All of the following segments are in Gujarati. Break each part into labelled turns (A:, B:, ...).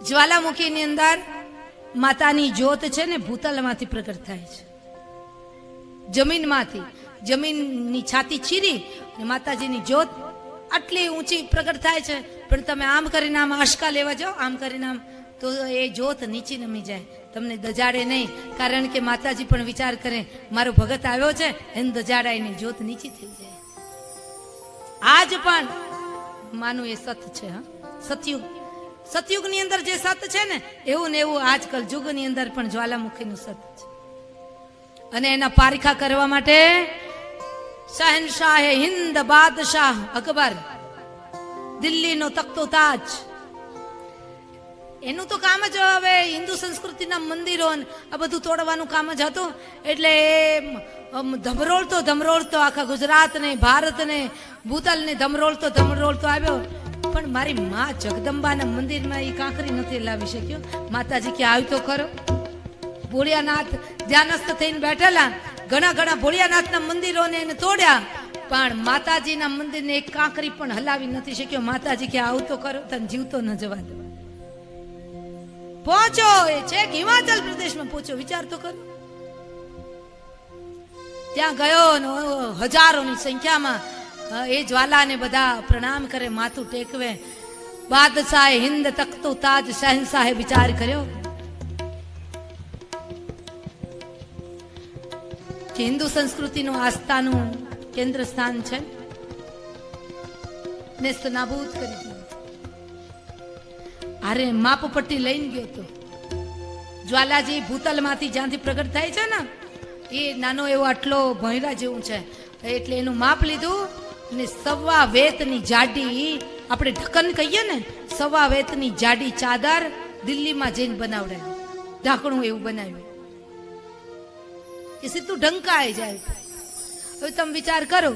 A: જ્વાલામુખીની અંદર માતાની જ્યોત છે ને ભૂતલમાંથી પ્રગટ થાય છે, જમીનમાંથી. જમીનની છાતી ચીરી અને માતાજીની જ્યોત આટલી ઊંચી પ્રગટ થાય છે. પણ તમે આમ કરીને આમ આશકા લેવા જાઓ, આમ કરીને આમ, તો એ જ્યોત નીચે નમી જાય, તમને દજાડે નહીં. કારણ કે માતાજી પણ વિચાર કરે મારો ભગત આવ્યો છે, એને દજાડાઈને જ્યોત નીચી થઈ જાય. આજ પણ માનું એ સત છે. સતયુગ, સતયુગની અંદર જે સત છે ને એવું ને એવું આજ કલયુગની અંદર પણ જ્વાલામુખીનું સત છે. અને એના પારખા કરવા માટે શહેનશાહ હિન્દ બાદશાહ અકબર, દિલ્હીનો તખ્તો તાજ, એનું તો કામ જ હવે હિન્દુ સંસ્કૃતિના મંદિરો આ બધું તોડવાનું કામ જ હતું. એટલે ધમરોળતો આખા ગુજરાતને, ભારતને, ભૂતલને ધમરોળતો આવ્યો. પણ મારી માં જગદંબાના મંદિરમાં એ કાંકરી નથી લાવી શક્યો. માતાજી કે આવ્યું તો ખરો. ભોળિયાનાથ ધ્યાનસ્થ થઈને બેઠેલા, ઘણા ભોળિયાનાથના મંદિરોને એને તોડ્યા, પણ માતાજીના મંદિરને એક કાંકરી પણ હલાવી નથી શક્યો. માતાજી કે આવું તો ખરો, તને જીવતો ન જવા દો. પહોંચો, એ છે હિમાચલ પ્રદેશમાં પહોંચો, વિચાર તો કરો. ત્યાં ગયો, હજારોની સંખ્યામાં એ જ્વાલાને બધા પ્રણામ કરે, માથું ટેકવે. બાદશાહ હિન્દ તખ્તો તાજ શહેનશાહે વિચાર કર્યો કે હિન્દુ સંસ્કૃતિનું આસ્થાનું કેન્દ્ર સ્થાન છે, નેસ્ત નાબૂદ કરી દીધું. અરે માપપટ્ટી લઈને ગયો તો. જ્વાલાજી ભૂતલમાંથી જ્યાંથી પ્રગટ થાય છે ને, એ નાનો એવો આટલો ભોંયરા જેવું છે. એટલે એનું માપ લીધું અને 1.25 વેતની જાડી, આપણે ઢક્કન કહીએ ને, 1.25 વેતની જાડી ચાદર દિલ્હીમાં જઈને બનાવડાવી, ઢાંકણું એવું બનાવ્યું કે સીધું ઢંકાઈ જાય. હવે તમે વિચાર કરો,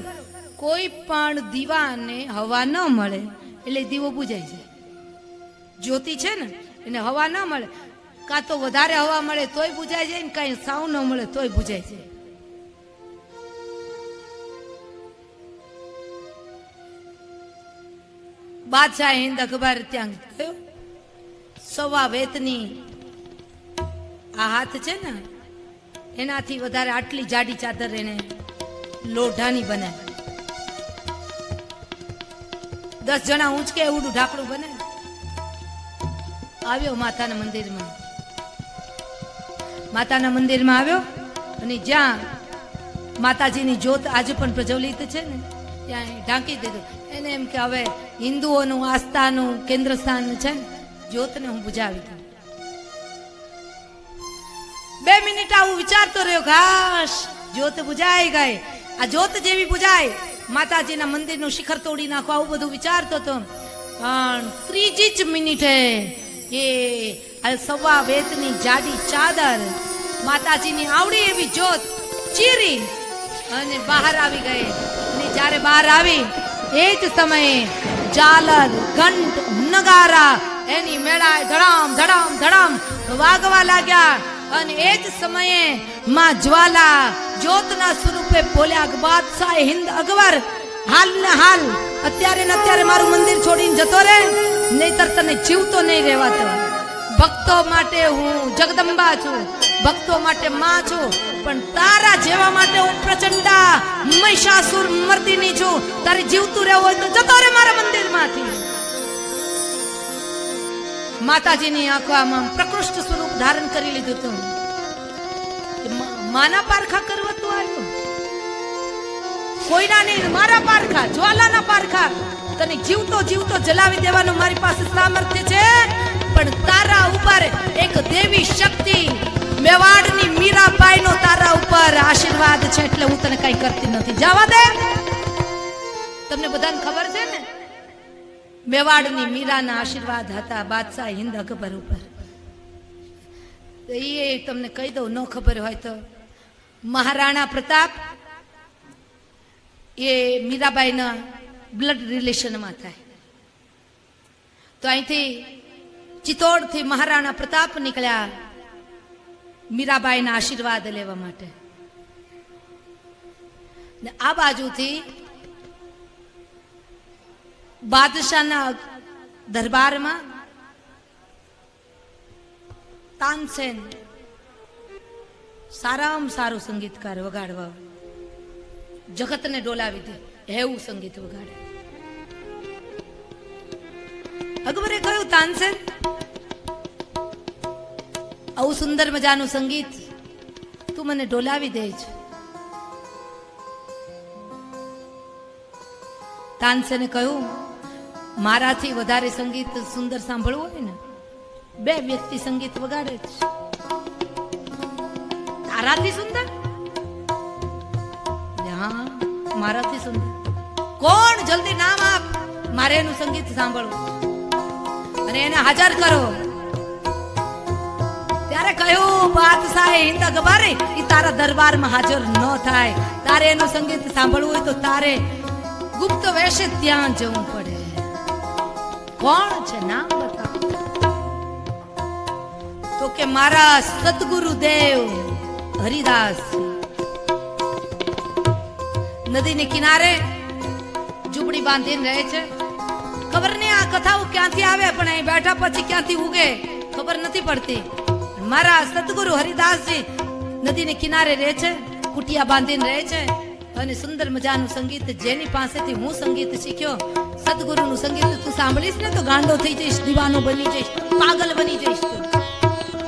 A: કોઈ પણ દીવાને હવા ન મળે એટલે દીવો બુજાઈ જાય. જ્યોતિ છે ને એને હવા ન મળે, કાં તો વધારે હવા મળે તોય બુજાઈ જાય ને કાંઈ સાવ ન મળે તોય બુજાઈ જાય. બાદશાહ હિન્દ અકબર ત્યાં ગયો. 1.25 વેતની આ હાથ છે ને એનાથી વધારે આટલી જાડી ચાદર એને લોઢાની બનાવી. 10 જણા ઊંચકે એવડું ઢાંકણું બને. આવ્યો માતાના મંદિરમાં. માતાના મંદિરમાં આવ્યો અને જ્યાં માતાજીની જ્યોત આજે પણ પ્રજ્વલિત છે ને ત્યાં ઢાંકી દીધું. એને એમ કે હવે હિન્દુઓનું આસ્થાનું કેન્દ્ર સ્થાન છે ને, જ્યોતને હું બુજાવી દઉં. 2 મિનિટ આવું વિચારતો રહ્યો, ઘાસ જ્યોત બુજાઈ ગઈ. આ જ્યોત જેવી બુજાય, માતાજીના મંદિરનું શિખર તોડી નાખો, આવું બધું વિચારતો હતો. પણ 3જી જ મિનિટે એ 1.25 વેતની જાડી ચાદર માતાજીની આવડી એવી જ્યોત ચીરી અને બહાર આવી ગઈ. અને જ્યારે બહાર આવી એ જ સમયે ઝાલર, ઘંટ, નગારા એની મેળાએ ધડામ ધડામ ધડામ વાગવા લાગ્યા. અને એ જ સમયે માં જ્વાલા જ્યોતના સ્વરૂપે બોલ્યા કે બાદશાહ હિન્દ અકબર, હાલ ને હાલ અત્યારે ને અત્યારે મારું મંદિર છોડીને જતો રહે, નહીતર તને જીવતો નહીં રહેવાતો. ભક્તો માટે હું જગદંબા છું, ભક્તો માટે માં છું, પણ તારા જેવા માટે હું પ્રચંડા મહિષાસુર મર્દિની છું. તારે જીવતું રહેવું હોય તો જતો રહે મારા મંદિરમાંથી. માતાજીની આંખોમાં પ્રકૃષ્ટ સ્વરૂપ ધારણ કરી લીધું હતું. માના પારખા કરવા તું આવ્યો? કોઈના નહીં, મારા પારખા, જ્વાલાના પારખા. તને જીવતો જીવતો જલાવી દેવાનું મારી પાસે સામર્થ્ય છે, પણ તારા ઉપર એક દેવી શક્તિ મેવાડની મીરાબાઈનો તારા ઉપર આશીર્વાદ છે, એટલે હું તને કઈ કરતી નથી. જવા દે. તમને બધાને ખબર છે ને, મેવાડની મીરાના આશીર્વાદ હતા બાદશાહ હિન્દ અકબર ઉપર. એ તમને કહી દઉં, ન ખબર હોય તો, મહારાણા પ્રતાપ એ મીરાબાઈના બ્લડ રિલેશનમાં થાય. તો અહીંથી ચિત્તોડથી મહારાણા પ્રતાપ નીકળ્યા મીરાબાઈના આશીર્વાદ લેવા માટે. આ બાજુથી બાદશાહના દરબારમાં તાનસેન સારામાં સારું સંગીતકાર વગાડવા, જગતને ડોલાવી દે એવું સંગીત વગાડે. અકબરે કહ્યું, તાનસેન આવું સુંદર મજાનું સંગીત તું મને ડોલાવી દે છે. તાનસેને કહ્યું, મારાથી વધારે સંગીત સુંદર સાંભળવું હોય ને, બે વ્યક્તિ સંગીત વગાડે છે. તારાથી સુંદર? હા, મારાથી સુંદર. કોણ? જલ્દી નામ આપ, મારે એનું સંગીત સાંભળવું. અને એને હાજર કરો. ત્યારે કહ્યું, બાદશાહ હિંદ અકબરે ઈ તારા દરબારમાં હાજર ન થાય. તારે એનું સંગીત સાંભળવું હોય તો તારે ગુપ્ત વેશે ત્યાં જવું પડે. કોણ છે? નામ બતાવો. તો કે મારા સદગુરુદેવ હરિદાસ નદીને કિનારે ઝૂંપડી બાંધીને રહે છે. ખબર નહીં આ કથાઓ ક્યાંથી આવે, પણ અહીં બેઠા પછી ક્યાંથી ઉગે ખબર નથી પડતી. મારા સદગુરુ હરિદાસજી નદીને કિનારે રહે છે, કુટિયા બાંધીને રહે છે. અને સુંદર મજાનું સંગીત, જેની પાસેથી હું સંગીત શીખ્યો, સદગુરુનું સંગીત તું સાંભળીશ ને તો ગાંડો થઈ જઈશ, દીવાનો બની જઈશ, પાગલ બની જઈશ તું.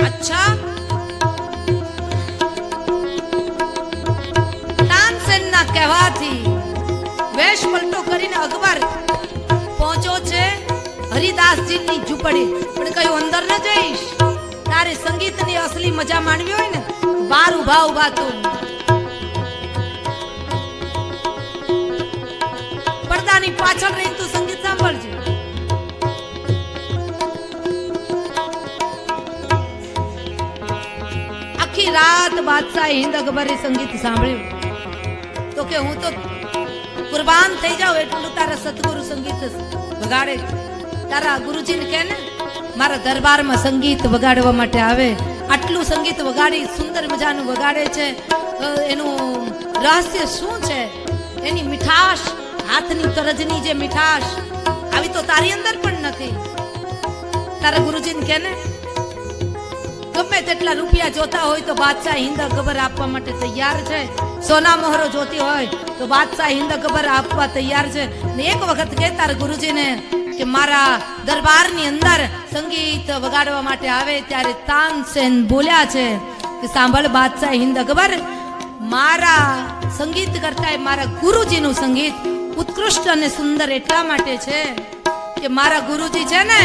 A: અચ્છા, તાનસેનના કહેવાથી વેશ પલટો કરીને અકબર પહોંચ્યો છે હરિદાસજીની ઝૂંપડી. પણ કયું અંદર ન જઈશ. તારે સંગીતની અસલી મજા માણવી હોય ને, બાર ઉભા ઉભા તું પડદાની પાછળ રહીને તું સંગીત સાંભળજે. આખી રાત બાદશાહ હિંદ અકબરે સંગીત સાંભળ્યું. તો કે હું તો કુરબાન થઈ જાઉં એટલું તારા સદગુરુ સંગીત વગાડે. તારા ગુરુજીને કહે ને મારા દરબારમાં સંગીત વગાડવા માટે આવે. આટલું સંગીત વગાડી સુંદર મજાનું વગાડે છે. એનું રહસ્ય શું છે? એની મીઠાશ, હાથની તરજની જે મીઠાશ આવી તો તારી અંદર પણ નથી. તારા ગુરુજીને કહે ને ગમે તેટલા રૂપિયા જોતા હોય તો બાદશાહ હિંદ અકબર આપવા માટે તૈયાર છે. સોના મોહરો જોતી હોય તો બાદશાહ હિંદ અકબર આપવા તૈયાર છે. ને એક વખત કે તારા ગુરુજીને કે મારા દરબારની અંદર સંગીત વગાડવા માટે આવે. ત્યારે તાનસેન બોલ્યા છે કે સાંભળ બાદશાહ હિંદ અકબર, મારા સંગીત કરતા મારા ગુરુજીનું સંગીત ઉત્કૃષ્ટ અને સુંદર એટલા માટે છે કે મારા ગુરુજી છે ને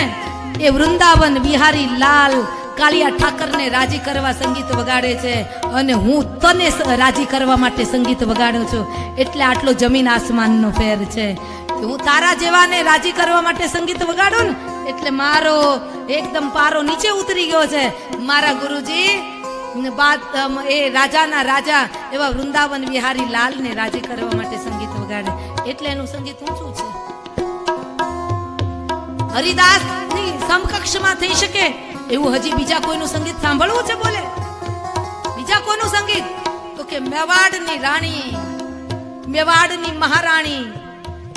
A: એ વૃંદાવન વિહારી લાલ કાળિયા ઠાકરને રાજી કરવા સંગીત વગાડે છે, અને હું તને રાજી કરવા માટે સંગીત વગાડું છું. એટલે આટલો જમીન આસમાનનો ફેર છે. હું તારા જેવાને રાજી કરવા માટે સંગીત વગાડું ને એટલે મારો એકદમ પારો નીચે ઉતરી ગયો છે. મારા ગુરુજી એ રાજાના રાજા એવા વૃંદાવન વિહારી લાલને રાજી કરવા માટે સંગીત વગાડે, એટલે એનું સંગીત ઊંચું છે. હરિદાસની સમકક્ષમાં થઈ શકે એવું હજી બીજા કોઈનું સંગીત સાંભળવું છે? બોલે બીજા કોઈનું સંગીત? તો કે મેવાડની રાણી, મેવાડની મહારાણી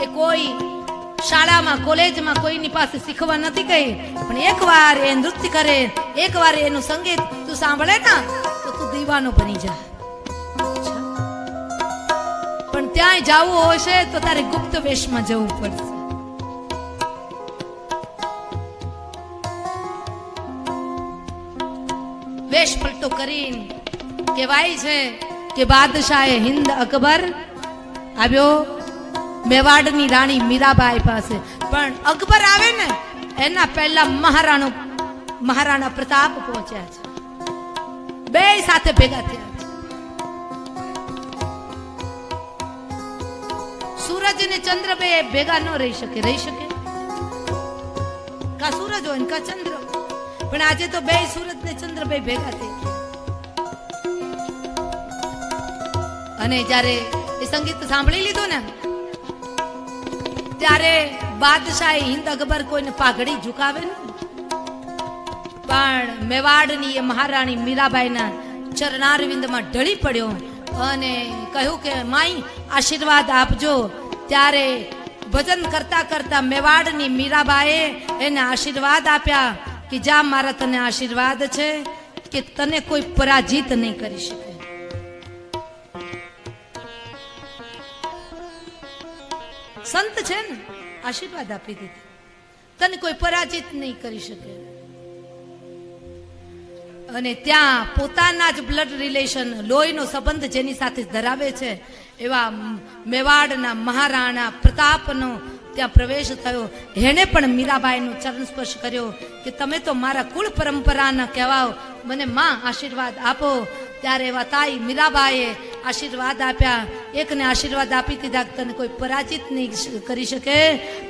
A: એ કોઈ શાળામાં કોલેજમાં કોઈની પાસે શીખવા નથી ગઈ, પણ એકવાર એ નૃત્ય કરે, એકવાર એનું સંગીત તું સાંભળે ને તો તું દીવાનો બની જા. પણ ત્યાં જવું હશે તો તારે ગુપ્ત વેશમાં જવું પડશે. વેશ પલટો કરીને કહેવાય છે કે બાદશાહે હિંદ અકબર આવ્યો મેવાડની રાણી મીરાબાઈ પાસે. પણ અકબર આવે ને એના પહેલા મહારાણા પ્રતાપ પહોંચ્યા છે. બે સાથે ભેગા થયા છે. સૂરજ ને ચંદ્ર બે ભેગા ન રહી શકે. રહી શકે? કા સૂરજ હોય કા ચંદ્ર, પણ આજે તો બે સૂરજ ને ચંદ્ર બે ભેગા થઈ ગયા. અને જ્યારે એ સંગીત સાંભળી લીધું ને ત્યારે બાદશાહી હિંદ અકબર કોઈને પાઘડી ઝુકાવે ને, પણ મેવાડની એ મહારાણી મીરાબાઈના ચરણારવિંદમાં ઢળી પડ્યો અને કહ્યું કે માઈ આશીર્વાદ આપજો. ત્યારે ભજન કરતા કરતા મેવાડની મીરાબાઈએ એને આશીર્વાદ આપ્યા કે જા મારા તને આશીર્વાદ છે કે તને કોઈ પરાજિત નહીં કરી શકે. સંત છે ને, આશીર્વાદ આપી દીધી, તને કોઈ પરાજિત નહીં કરી શકે. અને ત્યાં પોતાના જ બ્લડ રિલેશન, લોહીનો સંબંધ જેની સાથે ધરાવે છે એવા મેવાડના મહારાણા પ્રતાપનો ત્યાં પ્રવેશ થયો. એણે પણ મીરાબાઈનો ચરણ સ્પર્શ કર્યો કે તમે તો મારા કુળ પરંપરાના કહેવાઓ, મને માં આશીર્વાદ આપો. ત્યારે એવા તાઈ મીરાબાઈએ આશીર્વાદ આપ્યા. એકને આશીર્વાદ આપી દીધા કે તને કોઈ પરાજિત નહીં કરી શકે,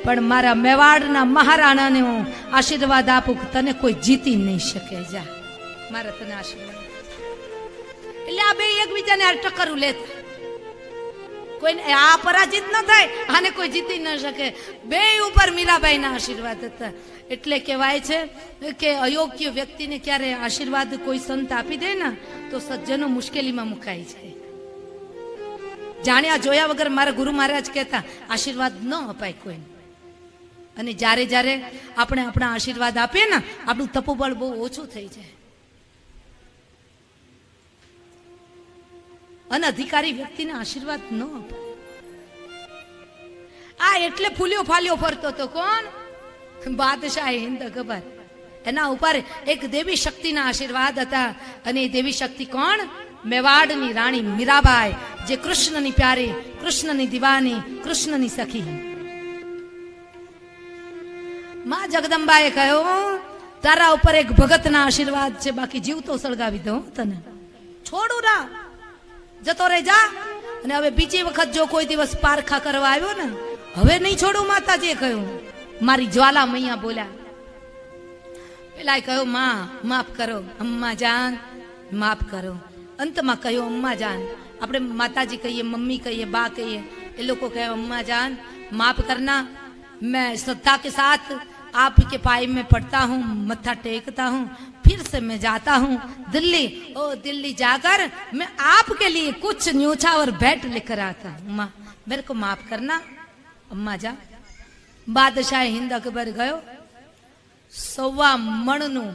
A: પણ મારા મેવાડના મહારાણાને હું આશીર્વાદ આપું કે તને કોઈ જીતી નહીં શકે. જા મારા તને આશીર્વાદ. એટલે આ બે એકબીજાને ટક્કર લેતા, કોઈ આ પરાજિત ન થાય, આને કોઈ જીતી ન શકે. બે ઉપર મીરાબાઈના આશીર્વાદ હતા. એટલે કહેવાય છે કે અયોગ્ય વ્યક્તિને ક્યારે આશીર્વાદ કોઈ સંત આપી દે ને તો સજ્જનો મુશ્કેલીમાં મુકાઈ જાય. જાણ્યા જોયા વગર મારા ગુરુ મહારાજ કહેતા આશીર્વાદ ન અપાય કોઈને. અને જ્યારે જ્યારે આપણે આપણા આશીર્વાદ આપીએ ને આપણું તપોબળ બહુ ઓછું થઈ જાય. અનઅધિકારી વ્યક્તિને આશીર્વાદ ન અપાય. આ એટલે ફૂલ્યો ફાલ્યો ફરતો હતો. કોણ? બાદશાહ હિંદ અકબર. એના ઉપર એક દેવી શક્તિના આશીર્વાદ હતા. અને એ દેવી શક્તિ કોણ? મેવાડની રાણી મીરાબાઈ, જે કૃષ્ણની પ્યારી, કૃષ્ણની દીવાની, કૃષ્ણની સખી. માં જગદંબાએ કહ્યું તારા ઉપર એક ભગતના આશીર્વાદ છે, બાકી જીવ તો સળગાવી દઉં તને, છોડું ના, જતો રહે જા. અને હવે બીજી વખત જો કોઈ દિવસ પારખા કરવા આવ્યો ને હવે નહીં છોડું. માતાજીએ કહ્યું, મારી જ્વાલા મૈયા બોલ્યા. પેલા કહ્યું માં માફ કરો, અમ્મા જાન માફ કરો. અંતમાં કહ્યું અમ્મા જાન. આપણે માતાજી કહીએ, મમ્મી કહીએ, બા કહીએ, એ લોકો કહે અમ્મા જાન माफ करना, मैं श्रद्धा के साथ आपके पाए में पढ़ता हूँ, मत्था टेकता हूँ, फिर से मैं जाता हूँ दिल्ली। ओ दिल्ली जाकर मैं आपके लिए कुछ न्योछावर भेंट लेकर आता हूँ, माँ मेरे को माफ करना। अम्मा जा। बादशाह हिंद अकबर गयो, 1.25 મણનું,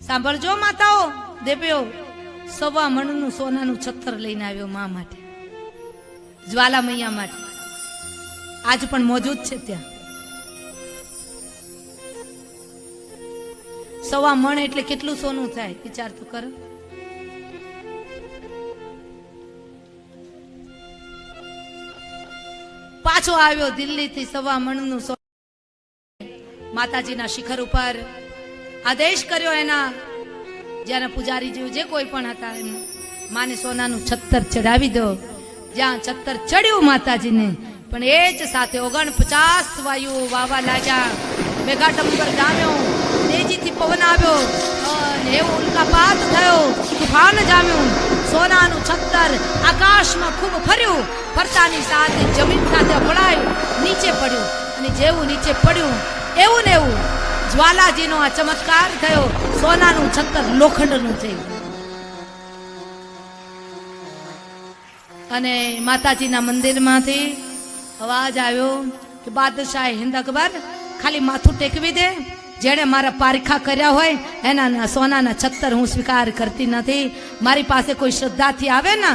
A: સાંભળજો માતાઓ દેવીઓ, 1.25 મણનું સોનાનું છત્તર લઈને આવ્યો મા માટે, જ્વાલા મૈયા માટે, આજ પણ મોજૂદ છે ત્યાં। 1.25 મણ એટલે કેટલું સોનું થાય વિચાર તો કરો। પાછો આવ્યો દિલ્હીથી 1.25 મણનું સોનું માતાજીના શિખર ઉપર આદેશ કર્યો એના જ્યાં પૂજારીજી જે કોઈ પણ હતા એમને, માને સોનાનું છત્તર ચડાવી દો। જ્યાં છત્તર ચડ્યું માતાજીને, પણ એ જ સાથે 49 વાયુ વાવા લાગ્યા, મેઘાડંબર જામ્યો, તેજીથી પવન આવ્યો, એવો ઉલ્કાપાત થયો, તુફાન જામ્યું, સોનાનું છત્તર આકાશમાં ખૂબ ફર્યું, ફરતાની સાથે જમીન સાથે પડાયું, નીચે પડ્યું, અને જેવું નીચે પડ્યું એવું ને એવું જ્વાલાજીનો આ ચમત્કાર થયો, સોનાનું છત્તર લોખંડનું થઈ ગયું। અને માતાજીના મંદિરમાંથી અવાજ આવ્યો કે બાદશાહ હિંદ અકબર ખાલી માથું ટેકવી દે, જેણે મારા પારખા કર્યા હોય એના સોનાના છત્તર હું સ્વીકાર કરતી નથી। મારી પાસે કોઈ શ્રદ્ધાથી આવે ને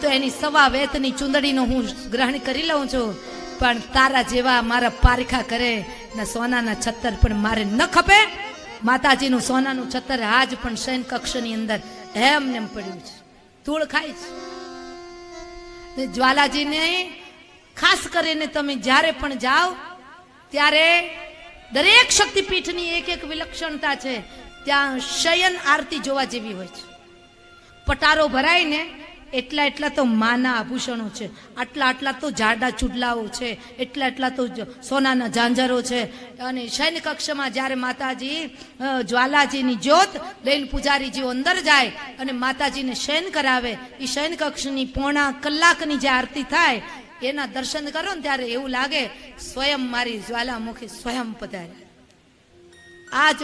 A: તો એની 1.25 વેતની ચૂંદડીનો હું ગ્રહણ કરી લઉં છું, પણ તારા જેવા મારા પારખા કરે ને સોનાના છત્તર પણ મારે ન ખપે। માતાજીનું સોનાનું છત્તર આજ પણ શયન કક્ષની અંદર એમને એમ પડ્યું છે, ધૂળ ખાય છે। જ્વાલાજીને ખાસ કરીને તમે જ્યારે પણ જાઓ ત્યારે દરેક શક્તિપીઠની એક એક વિલક્ષણતા છે, ત્યાં શયન આરતી જોવા જેવી હોય છે। પટારો ભરાય ને એટલા એટલા તો માના આભૂષણો છે, આટલા આટલા તો જાડા ચૂડલાઓ છે, એટલા એટલા તો સોનાના ઝાંઝરો છે। અને શયન કક્ષમાં જ્યારે માતાજી જ્વાલાજીની જ્યોત લઈને પૂજારીજીઓ અંદર જાય અને માતાજીને શયન કરાવે, એ શયન કક્ષની 1.5 કલાકની જે આરતી થાય એના દર્શન કરો ને ત્યારે એવું લાગે સ્વયં મારી જ્વાલામુખી સ્વયં પધાર્યા। આજ